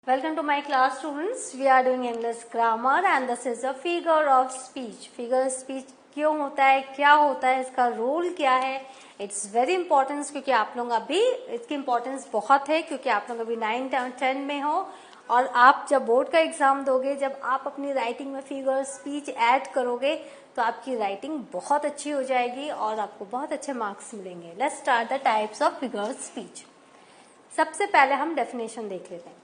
Welcome to my class, students. We are doing English grammar and this is a figure of speech. Figure of speech क्यों होता है, क्या होता है, इसका रोल क्या है? It's very important क्योंकि आप लोग अभी इसकी इम्पोर्टेंस बहुत है क्योंकि आप लोग अभी 9, 10 में हो और आप जब बोर्ड का एग्जाम दोगे, जब आप अपनी राइटिंग में फिगर स्पीच ऐड करोगे तो आपकी राइटिंग बहुत अच्छी हो जाएगी और आपको बहुत अच्छे मार्क्स मिलेंगे. Let's start the types of figure speech. सबसे पहले हम डेफिनेशन देख लेते हैं.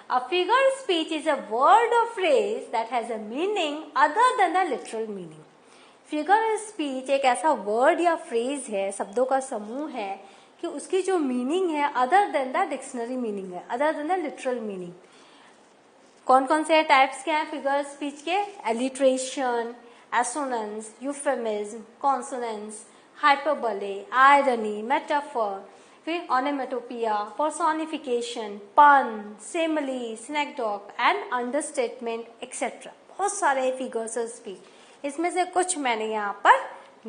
A figure speech is a word or phrase that has a meaning other than the literal meaning. Figure speech एक ऐसा word या phrase है, शब्दों का समूह है कि उसकी जो meaning है other than the dictionary meaning है, other than the literal meaning. कौन कौन से टाइप्स के हैं figure speech के? Alliteration, assonance, euphemism, consonance, hyperbole, irony, metaphor, फिर onomatopoeia, personification, pun, simile, synecdoche and understatement, etc. बहुत सारे फिगर्स ऑफ स्पीच, इसमें से कुछ मैंने यहाँ पर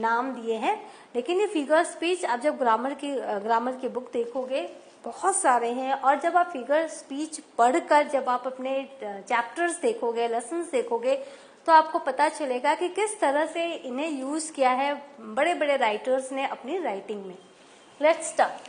नाम दिए हैं. लेकिन ये फिगर स्पीच आप जब ग्रामर की बुक देखोगे बहुत सारे हैं और जब आप फिगर स्पीच पढ़कर जब आप अपने चैप्टर्स देखोगे, लेसन्स देखोगे तो आपको पता चलेगा कि किस तरह से इन्हें यूज किया है बड़े बड़े राइटर्स ने अपनी राइटिंग में. Let's start.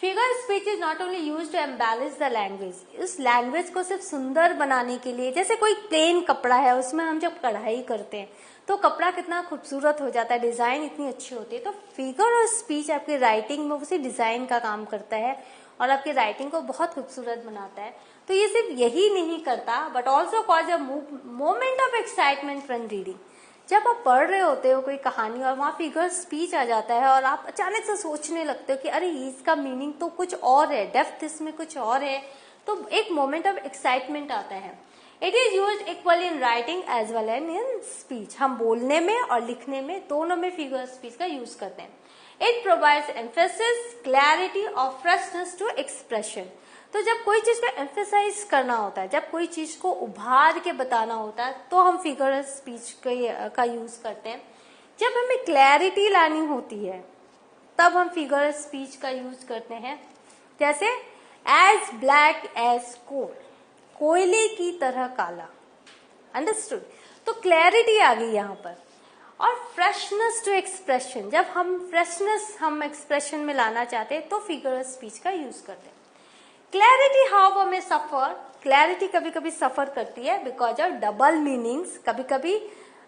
Figure speech is not only use to embellish the language. इस लैंग्वेज को सिर्फ सुंदर बनाने के लिए, जैसे कोई प्लेन कपड़ा है उसमें हम जब कढ़ाई करते हैं तो कपड़ा कितना खूबसूरत हो जाता है, डिजाइन इतनी अच्छी होती है. तो फिगर और स्पीच आपकी राइटिंग में उसी डिजाइन का काम करता है और आपकी राइटिंग को बहुत खूबसूरत बनाता है. तो ये सिर्फ यही नहीं करता but also cause a moment of excitement from reading. जब आप पढ़ रहे होते हो कोई कहानी और वहां फिगर स्पीच आ जाता है और आप अचानक से सोचने लगते हो कि अरे इसका मीनिंग तो कुछ और है, डेप्थ इसमें कुछ और है, तो एक मोमेंट ऑफ एक्साइटमेंट आता है. It is use equally in writing as well and in speech. हम बोलने में और लिखने में दोनों में फिगर स्पीच का यूज करते हैं. इट प्रोवाइड्स एम्फेसिस, क्लैरिटी और फ्रेशनेस टू एक्सप्रेशन. तो जब कोई चीज को एम्फेसाइज करना होता है, जब कोई चीज को उभार के बताना होता है तो हम फिगर स्पीच का यूज करते हैं. जब हमें क्लैरिटी लानी होती है तब हम फिगर स्पीच का यूज करते हैं. जैसे एज ब्लैक एज कोल, कोयले की तरह काला. अंडरस्टूड. तो क्लैरिटी आ गई यहाँ पर. और फ्रेशनेस टू एक्सप्रेशन, जब हम फ्रेशनेस हम एक्सप्रेशन में लाना चाहते हैं तो फिगर स्पीच का यूज करते हैं. क्लैरिटी हाउ में सफर, क्लैरिटी कभी कभी सफर करती है बिकॉज ऑफ डबल मीनिंग्स. कभी कभी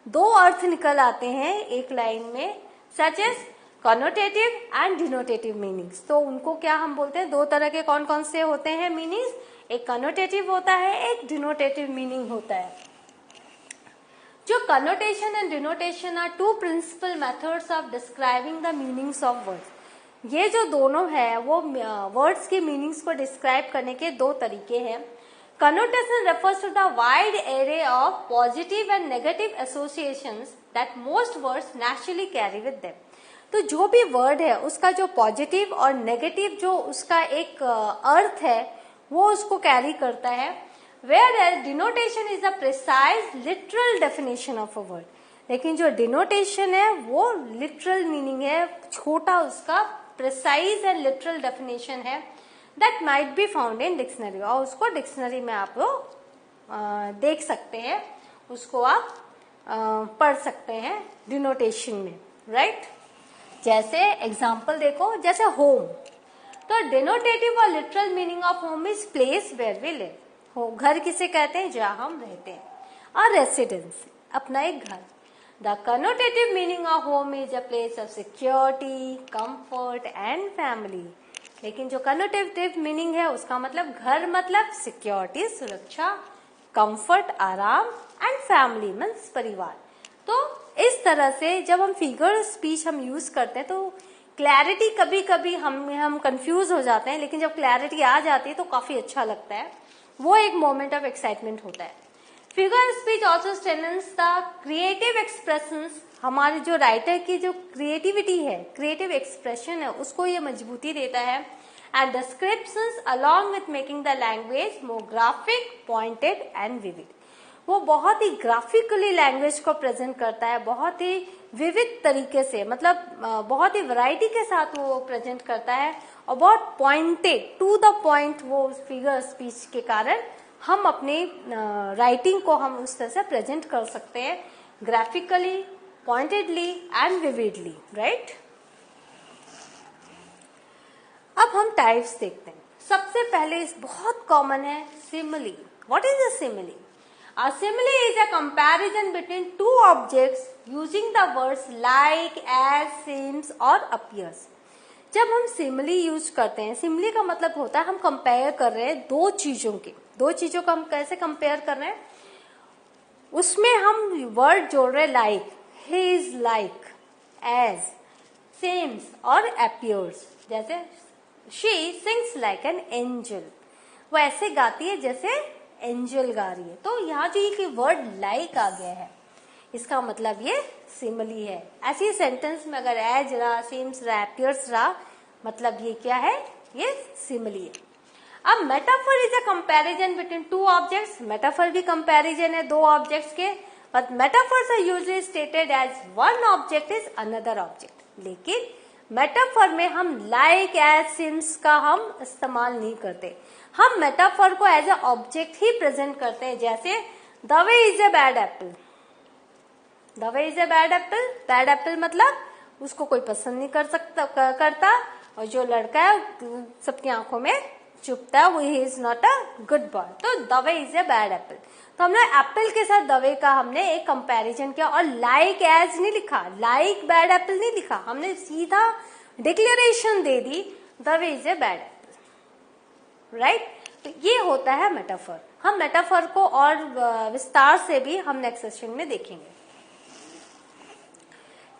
दो अर्थ निकल आते हैं एक लाइन में, such as connotative and denotative meanings. तो उनको क्या हम बोलते हैं, दो तरह के कौन कौन से होते हैं मीनिंग्स. एक कॉनोटेटिव होता है, एक डिनोटेटिव मीनिंग होता है. जो connotation and denotation are two principal methods of describing the meanings of words. ये जो दोनों है वो वर्ड्स के मीनिंग्स को डिस्क्राइब करने के दो तरीके हैं. Connotation refers to the wide array of positive and negative associations that most words naturally carry with them. तो जो भी वर्ड है उसका जो पॉजिटिव और नेगेटिव जो उसका एक अर्थ है वो उसको कैरी करता है. Whereas denotation is a precise literal definition of a word. लेकिन जो डिनोटेशन है वो लिटरल मीनिंग है, छोटा उसका प्रिसाइज एंड लिटरल डेफिनेशन है that might be found in dictionary. और उसको डिक्शनरी में आप देख सकते हैं, उसको आप पढ़ सकते हैं डिनोटेशन में, राइट. जैसे एग्जांपल देखो, जैसे होम. तो डिनोटेटिव और literal meaning of home is place where we live. हो घर किसे कहते हैं, जहां हम रहते हैं. और रेसिडेंस, अपना एक घर. The connotative meaning of home is a place of security, comfort and family. लेकिन जो connotative meaning है उसका मतलब घर मतलब सिक्योरिटी, सुरक्षा, कंफर्ट, आराम एंड फैमिली मीन्स परिवार. तो इस तरह से जब हम फिगर स्पीच हम यूज करते हैं तो क्लैरिटी कभी कभी हम कंफ्यूज हो जाते हैं, लेकिन जब क्लैरिटी आ जाती है तो काफी अच्छा लगता है. वो एक मोमेंट ऑफ एक्साइटमेंट होता है. Figure speech also strengthens the creative expressions. हमारे जो राइटर की जो क्रिएटिविटी है, क्रिएटिव एक्सप्रेशन है, उसको ये मजबूती देता है. And descriptions along with making the language more graphic, pointed and vivid. वो बहुत ही ग्राफिकली लैंग्वेज को प्रेजेंट करता है, बहुत ही विविध तरीके से, मतलब बहुत ही वैरायटी के साथ वो प्रेजेंट करता है about pointed to the point, वो फिगर स्पीच के कारण हम अपने राइटिंग को हम उस तरह से प्रेजेंट कर सकते हैं, graphically, pointedly and vividly, right. अब हम टाइप्स देखते हैं। सबसे पहले बहुत कॉमन है simile. What is a simile? A simile is a comparison between two objects using the words like, as, seems और appears। जब हम सिमिली यूज करते हैं, सिमिली का मतलब होता है हम कंपेयर कर रहे हैं दो चीजों को हम कैसे कंपेयर कर रहे हैं, उसमें हम वर्ड जोड़ रहे हैं like, he is like, as, seems और appears। जैसे she sings like an angel, वो ऐसे गाती है जैसे एंजल गा रही है। तो यहाँ जो ये वर्ड लाइक आ गया है, इसका मतलब ये सिमिली है। ऐसी सेंटेंस में अगर एज रहा, सीम्स रहा, अपीयर्स रहा, मतलब ये क्या है, ये सिमिली है। अब metaphor is a comparison between two objects. Metaphor भी कंपैरिजन है दो ऑब्जेक्ट्स के, but metaphors are usually stated as one object is another object. लेकिन मेटाफर में हम लाइक, एज, सिम्स का हम इस्तेमाल नहीं करते, हम मेटाफर को एज अ ऑब्जेक्ट ही प्रेजेंट करते हैं। जैसे the way is a bad apple, the way is a bad apple, bad apple मतलब उसको कोई पसंद नहीं करता, और जो लड़का है सबकी आंखों में चुभता है, वो he is not a good boy. तो the way is a bad apple, तो हमने एप्पल के साथ द वे का हमने एक कंपैरिजन किया, और लाइक एज नहीं लिखा, लाइक बैड एप्पल नहीं लिखा, हमने सीधा declaration they the the way is a bad Apple, right. तो ये होता है मेटाफर। हम मेटाफर को और विस्तार से भी हम नेक्स्ट सेशन में देखेंगे।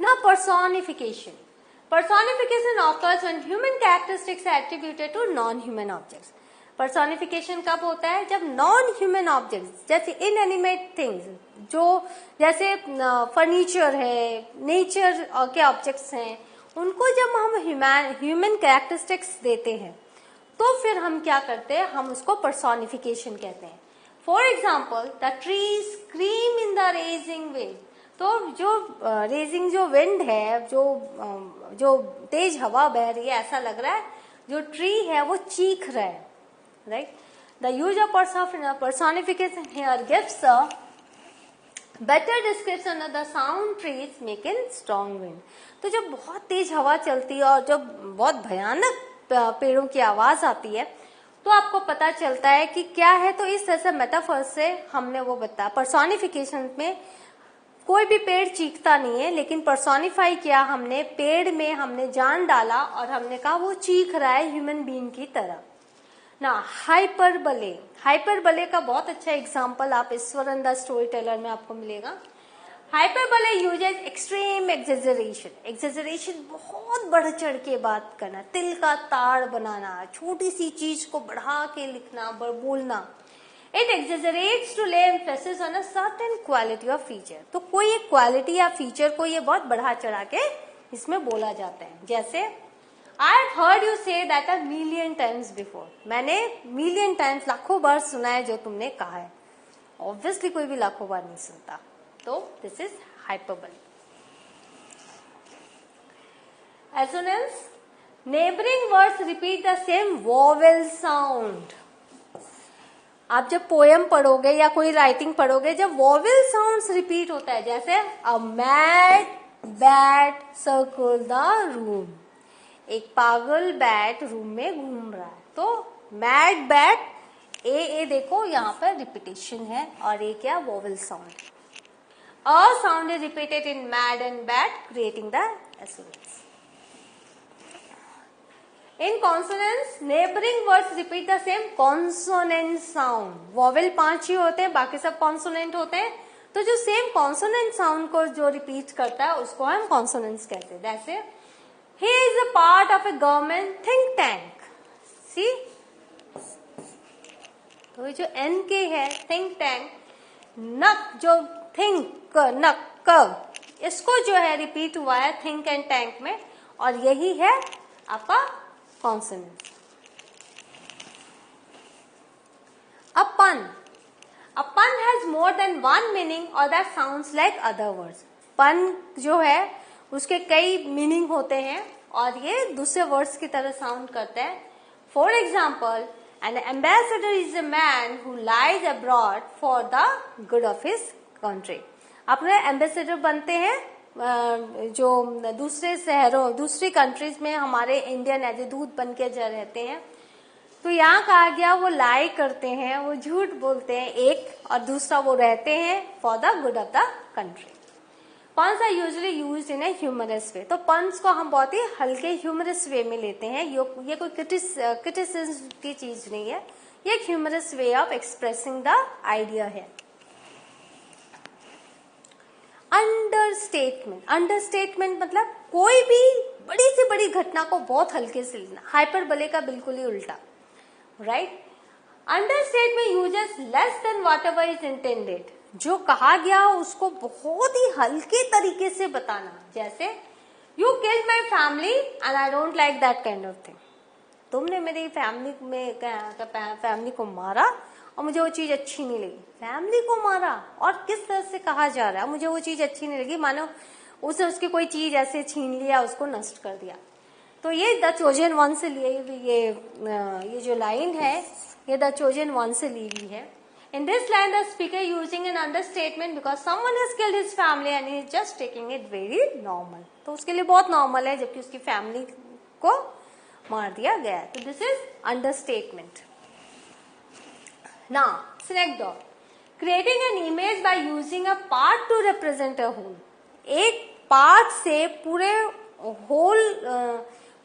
Now personification. Personification occurs when human characteristics are attributed to non-human objects. Personification कब होता है? जब non-human objects जैसे inanimate things, जो जैसे फर्नीचर है, नेचर के ऑब्जेक्ट्स हैं, उनको जब हम ह्यूमन कैरेक्टरिस्टिक्स देते हैं तो फिर हम क्या करते हैं, हम उसको पर्सोनिफिकेशन कहते हैं। For example the tree scream in the raising wind. तो जो रेजिंग जो विंड है, जो तेज हवा बह रही है, ऐसा लग रहा है जो ट्री है वो चीख रहा है, right. The use of personification here gives a better description of the sound trees make in strong wind. तो जब बहुत तेज हवा चलती है और जब बहुत भयानक पेड़ों की आवाज आती है तो आपको पता चलता है कि क्या है। तो इस तरह से मेटाफर से हमने वो बताया। पर्सोनिफिकेशन में कोई भी पेड़ चीखता नहीं है, लेकिन पर्सोनिफाई किया हमने, पेड़ में हमने जान डाला और हमने कहा वो चीख रहा है ह्यूमन बीइंग की तरह ना। हाइपरबले, हाइपरबले का बहुत अच्छा एग्जांपल आप ईश्वरन द स्टोरी टेलर में आपको मिलेगा। हाइपरबले यूजेस एक्सट्रीम एक्सेजरेशन। एक्सेजरेशन बहुत बढ़ चढ़ के बात करना, तिल का ताड़ बनाना, छोटी सी चीज को बढ़ा के लिखना, बोलना। इट एक्सेजरेट्स टू ले emphasis on a certain quality of feature. तो कोई एक क्वालिटी या फीचर को ये बहुत बढ़ा चढ़ा के इसमें बोला जाता है। जैसे I heard you say that a million times before. मैंने मिलियन टाइम्स, लाखों बार सुना है जो तुमने कहा है। ऑब्वियसली कोई भी लाखों बार नहीं सुनता, तो this is hyperbole. Assonance, neighbouring words repeat the same vowel sound. आप जब पोएम पढ़ोगे या कोई राइटिंग पढ़ोगे, जब वोवेल साउंड्स रिपीट होता है, जैसे a mad bat circle the room, एक पागल बैट रूम में घूम रहा है। तो मैड बैट, ए देखो यहाँ पर रिपीटेशन है, और ये क्या, vowel sound. A sound is repeated in mad and bad, creating the assonance. In consonants, neighboring words repeat the same consonant sound. Vowel 5 ही होते हैं, बाकी सब consonant होते हैं। तो जो सेम consonant sound को जो रिपीट करता है उसको हम consonants कहते हैं। जैसे he is a part of a government think tank. See? तो ये जो N के है think tank, नक जो थिंक नक, इसको जो है रिपीट हुआ है थिंक एंड टैंक में, और यही है आपका consonant. A pun, a pun has more than one meaning और that sounds like other words. Pun जो है उसके कई मीनिंग होते हैं, और ये दूसरे वर्ड्स की तरह साउंड करते हैं. For example, N ambassador is a man who lies abroad for the good of his country. अपने एम्बेसडर बनते हैं जो दूसरे शहरों, दूसरी कंट्रीज में हमारे इंडियन एज ए दूत बन के जो रहते हैं. तो यहाँ कहा गया वो लाई करते हैं, वो झूठ बोलते हैं एक, और दूसरा वो रहते हैं for the good of the country. Puns are usually used in a humorous way. तो puns को हम बहुत ही हल्के ह्यूमरस वे में लेते हैं. ये कोई क्रिटिसिज्म की चीज नहीं है, ये एक humorous way of expressing the idea है. अंडरस्टेटमेंट. अंडरस्टेटमेंट मतलब कोई भी बड़ी से बड़ी घटना को बहुत हल्के से लेना. हाइपरबोले का बिल्कुल ही उल्टा, right. Understatement uses less than whatever is intended. जो कहा गया उसको बहुत ही हल्के तरीके से बताना. जैसे you killed my family and I don't like that kind of thing. तुमने मेरी फैमिली को मारा और मुझे वो चीज अच्छी नहीं लगी. फैमिली को मारा और किस तरह से कहा जा रहा है, मुझे वो चीज अच्छी नहीं लगी, मानो उसे उसकी कोई चीज ऐसे छीन लिया, उसको नष्ट कर दिया. तो ये द चोजन वन से लिए ये जो लाइन है ये द चोजन वन से ली हुई है. In this line, the speaker using an understatement because someone has killed his family and he is just taking it very normal. तो उसके लिए बहुत नॉर्मल है, जबकि उसकी फैमिली को मार दिया गया है. तो this is understatement. Now, synecdoche. Creating an image by using a part to represent a whole. एक पार्ट से पूरे होल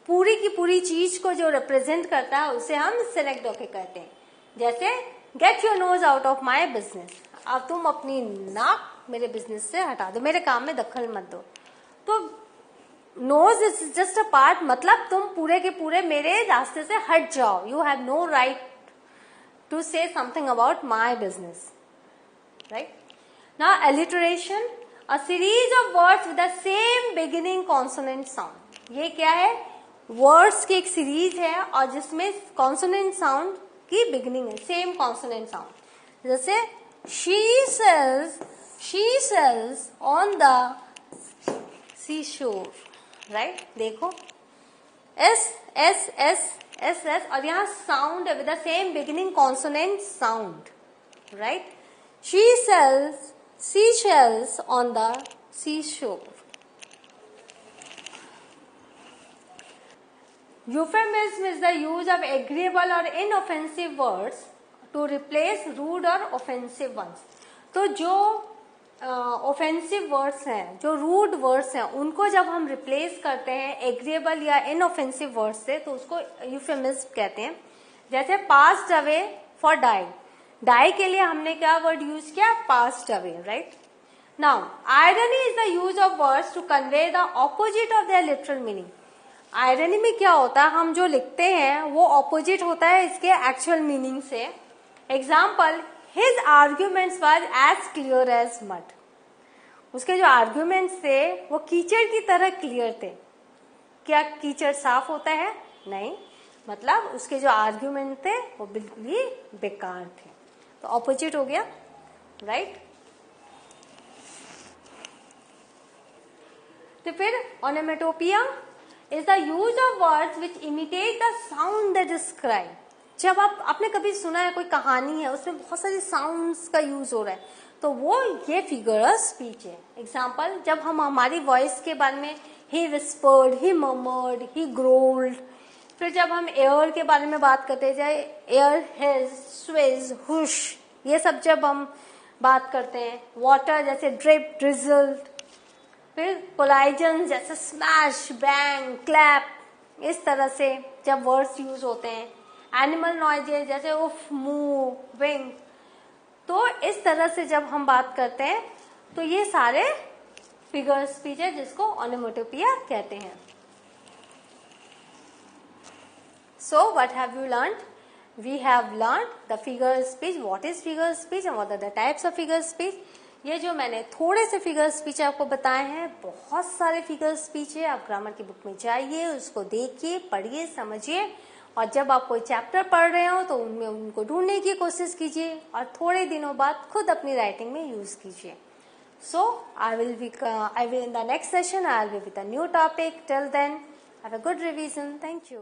पूरी की पूरी चीज को जो रिप्रेजेंट करता है उसे हम synecdoche कहते हैं. जैसे get your nose out of my business. अब तुम अपनी नाक मेरे बिजनेस से हटा दो, मेरे काम में दखल मत दो. तो nose is just a part, मतलब तुम पूरे के पूरे मेरे रास्ते से हट जाओ. You have no right to say something about my business, right. Now alliteration, a series of words with the same beginning consonant sound. ये क्या है? वर्ड्स की एक सीरीज है और जिसमें कॉन्सोनेंट साउंड की बिगिनिंग है, सेम कॉन्सोनेंट साउंड. जैसे she sells on the seashore, right. देखो S S S S S और यहाँ साउंड है with the same beginning consonant sound, right. she sells seashells on the seashore. Euphemism is the use of agreeable or inoffensive words to replace rude or offensive ones. तो जो offensive words हैं, जो rude words हैं, उनको जब हम replace करते हैं एग्रीएबल या इनऑफेंसिव वर्ड से तो उसको यूफेमिज्म कहते हैं. जैसे passed away for die. Die के लिए हमने क्या वर्ड यूज किया? Passed away, right. Now irony is the use of words to convey the opposite of their literal meaning. Irony में क्या होता है, हम जो लिखते हैं वो ऑपोजिट होता है इसके एक्चुअल मीनिंग से. Example, his arguments were as clear as mud. उसके जो आर्ग्यूमेंट्स थे वो कीचड़ की तरह क्लियर थे. क्या कीचड़ साफ होता है? नहीं. मतलब उसके जो आर्ग्यूमेंट थे वो बिल्कुल ही बेकार थे. तो ऑपोजिट हो गया, राइट. तो फिर onomatopoeia is the use of words which imitate the sound they describe. जब आपने कभी सुना है कोई कहानी है उसमें बहुत सारी साउंड्स का यूज हो रहा है तो वो ये फिगर ऑफ स्पीच है. एग्जाम्पल, जब हम हमारी वॉइस के बारे में he whispered, he murmured, he growled. फिर जब हम एयर के बारे में बात करते जाए एयर, हिज, स्विज, हुश, ये सब जब हम बात करते हैं. वाटर जैसे ड्रिप, ड्रिजल. फिर कोलाइजन जैसे स्मैश, बैंग, क्लैप, इस तरह से जब वर्ड्स यूज होते हैं. एनिमल नॉइजेस जैसे उफ, मूव, विंग. तो इस तरह से जब हम बात करते हैं तो ये सारे फिगर स्पीच है जिसको ओनोमेटोपिया कहते हैं. So what have you learned? We have learned the figure speech, what is figure speech and what are the types of figure speech. ये जो मैंने थोड़े से फिगर स्पीच आपको बताए हैं, बहुत सारे फिगर स्पीच है. आप ग्रामर की बुक में जाइए, उसको देखिए, पढ़िए, समझिए और जब आप कोई चैप्टर पढ़ रहे हो तो उनमें उनको ढूंढने की कोशिश कीजिए और थोड़े दिनों बाद खुद अपनी राइटिंग में यूज कीजिए. सो I will in the next session I will be with a new topic. Till then, have a good revision. Thank you.